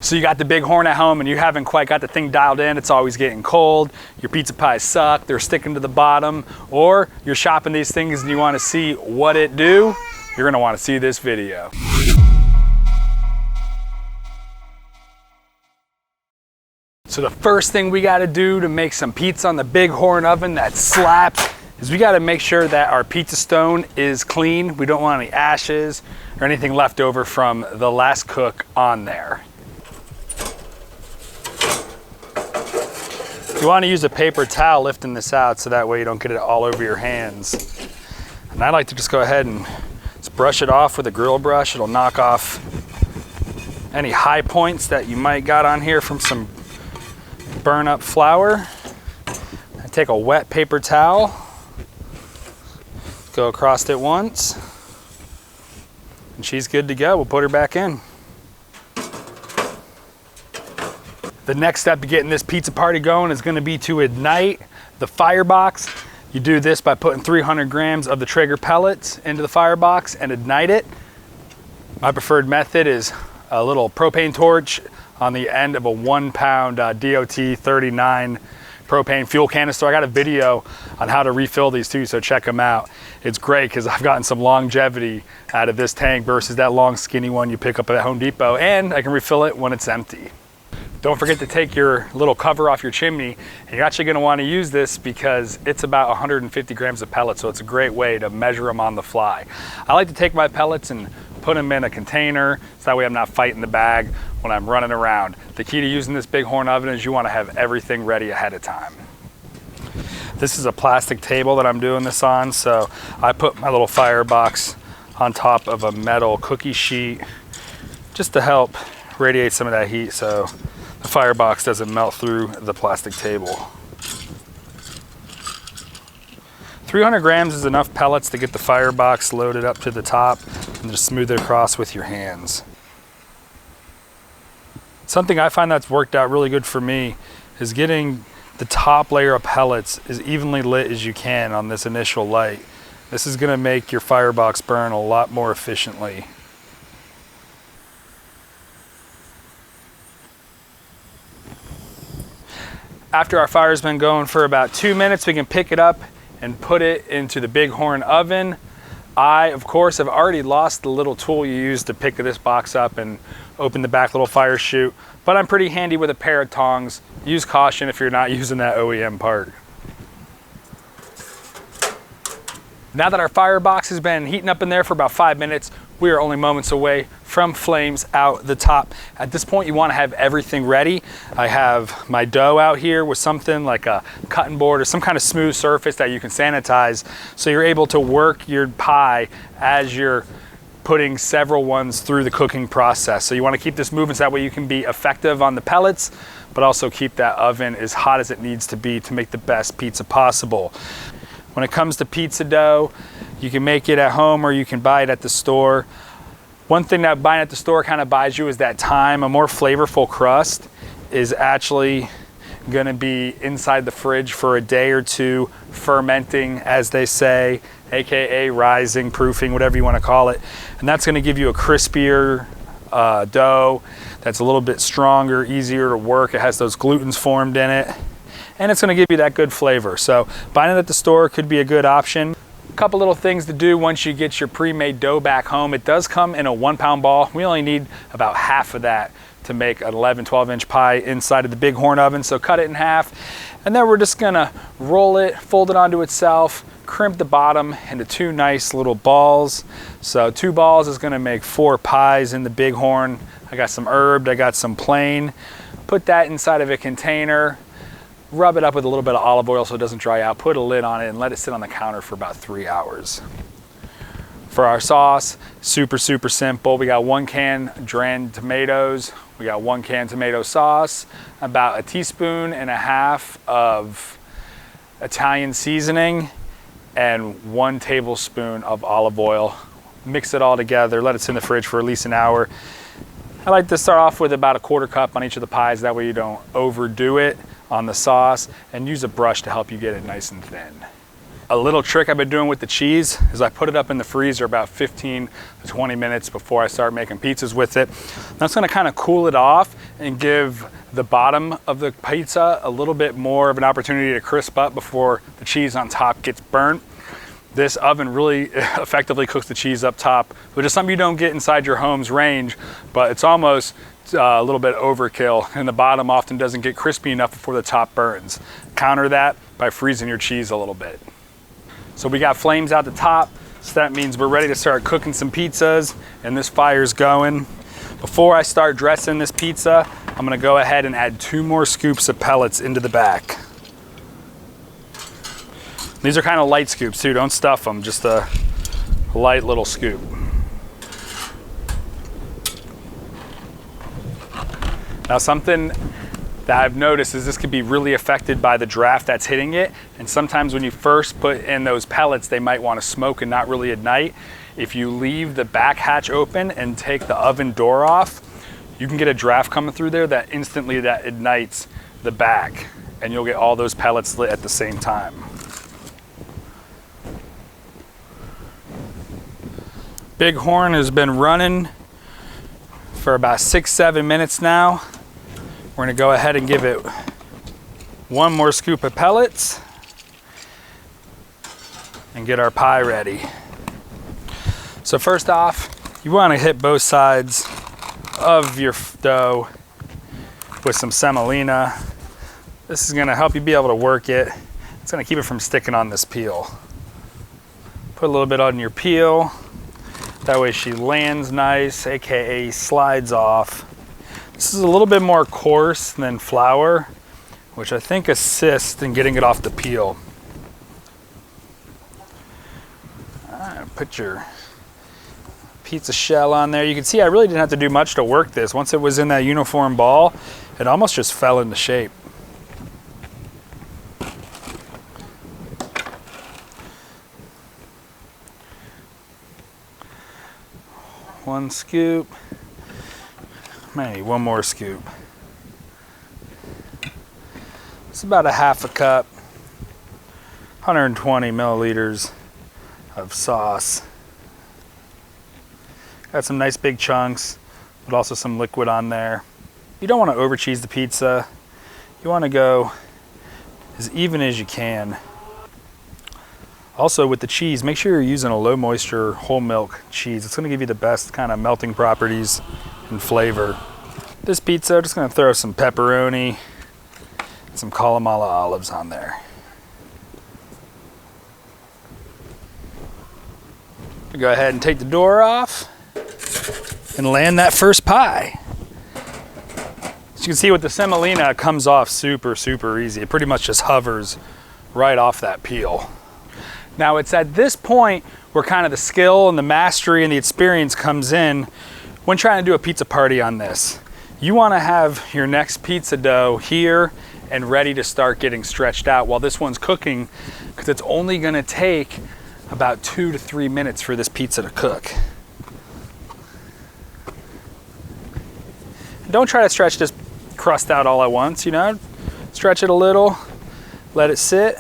So you got the big horn at home and you haven't quite got the thing dialed in, it's always getting cold, your pizza pies suck, they're sticking to the bottom, or you're shopping these things and you want to see what it do, you're going to want to see this video. So the first thing we got to do to make some pizza on the big horn oven that slaps is we got to make sure that our pizza stone is clean. We don't want any ashes or anything left over from the last cook on there. You want to use a paper towel lifting this out so that way you don't get it all over your hands. And I like to just go ahead and just brush it off with a grill brush. It'll knock off any high points that you might got on here from some burn up flour. I take a wet paper towel, go across it once, and she's good to go. We'll put her back in. The next step to getting this pizza party going is going to be to ignite the firebox. You do this by putting 300 grams of the Traeger pellets into the firebox and ignite it. My preferred method is a little propane torch on the end of a 1 pound DOT 39 propane fuel canister. I got a video on how to refill these too, so check them out. It's great because I've gotten some longevity out of this tank versus that long skinny one you pick up at Home Depot, and I can refill it when it's empty. Don't forget to take your little cover off your chimney. And you're actually going to want to use this because it's about 150 grams of pellets, so it's a great way to measure them on the fly. I like to take my pellets and put them in a container so that way I'm not fighting the bag when I'm running around. The key to using this big horn oven is you want to have everything ready ahead of time. This is a plastic table that I'm doing this on, so I put my little firebox on top of a metal cookie sheet just to help radiate some of that heat so the firebox doesn't melt through the plastic table. 300 grams is enough pellets to get the firebox loaded up to the top and just smooth it across with your hands. Something I find that's worked out really good for me is getting the top layer of pellets as evenly lit as you can on this initial light. This is going to make your firebox burn a lot more efficiently. After our fire's been going for about 2 minutes, we can pick it up and put it into the big horn oven. I, of course, have already lost the little tool you use to pick this box up and open the back little fire chute, but I'm pretty handy with a pair of tongs. Use caution if you're not using that OEM part. Now that our firebox has been heating up in there for about 5 minutes, we are only moments away from flames out the top. At this point, you want to have everything ready. I have my dough out here with something like a cutting board or some kind of smooth surface that you can sanitize, so you're able to work your pie as you're putting several ones through the cooking process. So you want to keep this moving so that way you can be effective on the pellets, but also keep that oven as hot as it needs to be to make the best pizza possible. When it comes to pizza dough, you can make it at home or you can buy it at the store. One thing that buying at the store kind of buys you is that time. A more flavorful crust is actually going to be inside the fridge for a day or two, fermenting, as they say, aka rising, proofing, whatever you want to call it. And that's going to give you a crispier dough that's a little bit stronger, easier to work. It has those glutens formed in it, and it's going to give you that good flavor. So buying it at the store could be a good option. A couple little things to do once you get your pre-made dough back home. It does come in a 1 pound ball. We only need about half of that to make an 11-12 inch pie inside of the big horn oven. So cut it in half, and then we're just gonna roll it, fold it onto itself, crimp the bottom into 2 nice little balls. So 2 balls is gonna make 4 pies in the big horn. I got some herbed, I got some plain. Put that inside of a container, rub it up with a little bit of olive oil so it doesn't dry out, put a lid on it, and let it sit on the counter for about 3 hours. For our sauce, super simple. We got 1 can drained tomatoes, we got 1 can tomato sauce, about 1.5 teaspoons of Italian seasoning, and 1 tablespoon of olive oil. Mix it all together, let it sit in the fridge for at least an hour. I like to start off with about a 1/4 cup on each of the pies, that way you don't overdo it on the sauce, and use a brush to help you get it nice and thin. A little trick I've been doing with the cheese is I put it up in the freezer about 15 to 20 minutes before I start making pizzas with it. That's gonna kind of cool it off and give the bottom of the pizza a little bit more of an opportunity to crisp up before the cheese on top gets burnt. This oven really effectively cooks the cheese up top, which is something you don't get inside your home's range, but it's almost a little bit overkill, and the bottom often doesn't get crispy enough before the top burns. Counter that by freezing your cheese a little bit. So we got flames out the top, so that means we're ready to start cooking some pizzas, and this fire's going. Before I start dressing this pizza, I'm gonna go ahead and add 2 more scoops of pellets into the back. These are kind of light scoops too, don't stuff them, just a light little scoop. Now something that I've noticed is this could be really affected by the draft that's hitting it, and sometimes when you first put in those pellets, they might want to smoke and not really ignite. If you leave the back hatch open and take the oven door off, you can get a draft coming through there that instantly ignites the back, and you'll get all those pellets lit at the same time. Bighorn has been running for about 6-7 minutes now. We're gonna go ahead and give it 1 more scoop of pellets and get our pie ready. So first off, you wanna hit both sides of your dough with some semolina. This is gonna help you be able to work it. It's gonna keep it from sticking on this peel. Put a little bit on your peel. That way she lands nice, AKA slides off. This is a little bit more coarse than flour, which I think assists in getting it off the peel. All right, put your pizza shell on there. You can see I really didn't have to do much to work this. Once it was in that uniform ball, it almost just fell into shape. One scoop, maybe 1 more scoop. It's about a 1/2 cup, 120 milliliters of sauce. Got some nice big chunks, but also some liquid on there. You don't want to over cheese the pizza. You want to go as even as you can. Also with the cheese, make sure you're using a low moisture whole milk cheese. It's gonna give you the best kind of melting properties and flavor. This pizza, I'm just gonna throw some pepperoni, some Kalamata olives on there. Go ahead and take the door off and land that first pie. As you can see with the semolina, it comes off super, super easy. It pretty much just hovers right off that peel. Now it's at this point where kind of the skill and the mastery and the experience comes in when trying to do a pizza party on this. You want to have your next pizza dough here and ready to start getting stretched out while this one's cooking, because it's only going to take about 2 to 3 minutes for this pizza to cook. Don't try to stretch this crust out all at once, you know, stretch it a little, let it sit.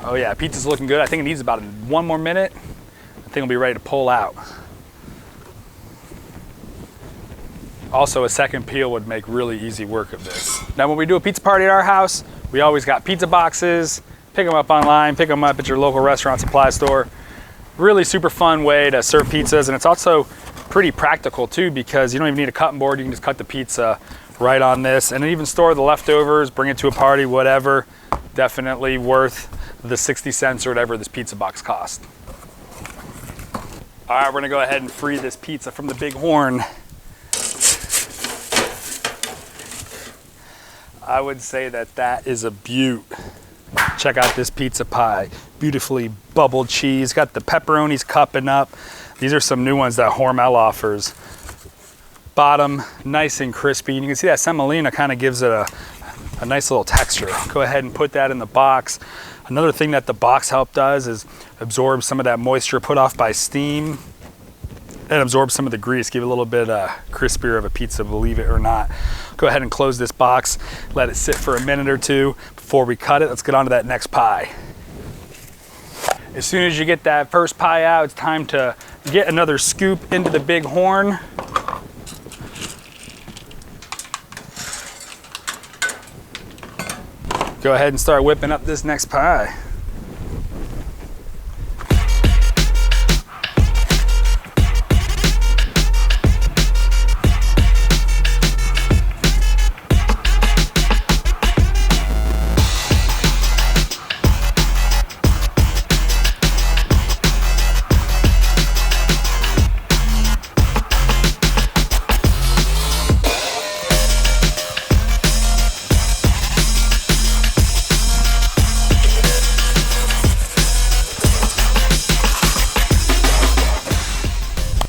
Oh yeah, pizza's looking good. I think it needs about 1 more minute. I think it'll be ready to pull out. Also, a second peel would make really easy work of this. Now when we do a pizza party at our house, we always got pizza boxes. Pick them up online, pick them up at your local restaurant supply store. Really super fun way to serve pizzas, and it's also pretty practical too, because you don't even need a cutting board. You can just cut the pizza right on this, and then even store the leftovers, bring it to a party, whatever. Definitely worth the 60 cents or whatever this pizza box cost. All right, we're gonna go ahead and free this pizza from the Bighorn. I would say that is a beaut. Check out this pizza pie. Beautifully bubbled cheese, got the pepperonis cupping up. These are some new ones that Hormel offers. Bottom, nice and crispy. And you can see that semolina kind of gives it a nice little texture. Go ahead and put that in the box. Another thing that the box help does is absorb some of that moisture put off by steam. and absorb some of the grease, give it a little bit crispier of a pizza, believe it or not. Go ahead and close this box, let it sit for a minute or two before we cut it. Let's get on to that next pie. As soon as you get that first pie out, it's time to get another scoop into the big horn. Go ahead and start whipping up this next pie.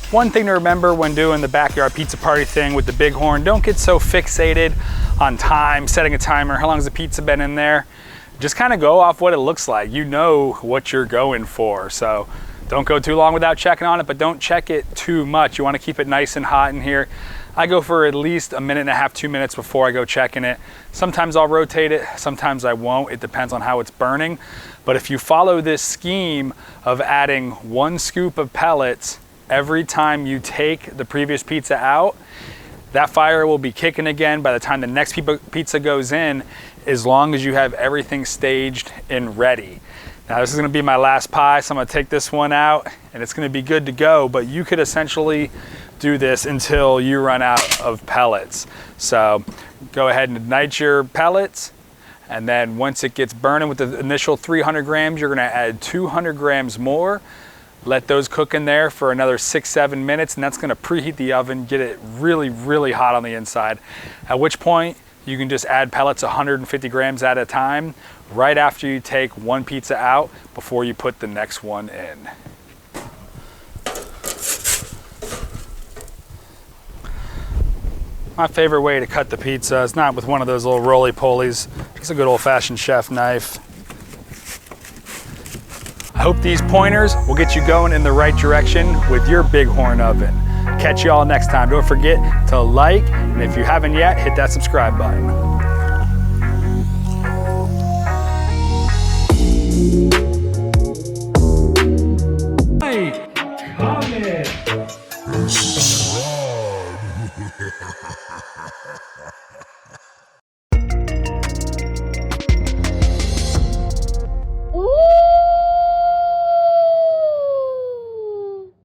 One thing to remember when doing the backyard pizza party thing with the big horn, don't get so fixated on time, setting a timer, how long has the pizza been in there. Just kind of go off what it looks like. You know what you're going for. So don't go too long without checking on it, but don't check it too much. You want to keep it nice and hot in here. I go for at least a minute and a half, 2 minutes before I go checking it. Sometimes I'll rotate it, sometimes I won't. It depends on how it's burning. But if you follow this scheme of adding 1 scoop of pellets every time you take the previous pizza out, that fire will be kicking again by the time the next pizza goes in, as long as you have everything staged and ready. Now this is gonna be my last pie, so I'm gonna take this one out and it's gonna be good to go, but you could essentially do this until you run out of pellets. So go ahead and ignite your pellets, and then once it gets burning with the initial 300 grams, you're gonna add 200 grams more. Let those cook in there for another 6-7 minutes, and that's gonna preheat the oven, get it really, really hot on the inside. At which point, you can just add pellets 150 grams at a time, right after you take one pizza out, before you put the next one in. My favorite way to cut the pizza is not with one of those little roly-polies, just a good old-fashioned chef knife. I hope these pointers will get you going in the right direction with your bighorn oven. Catch you all next time. Don't forget to like, and if you haven't yet, hit that subscribe button. Comment.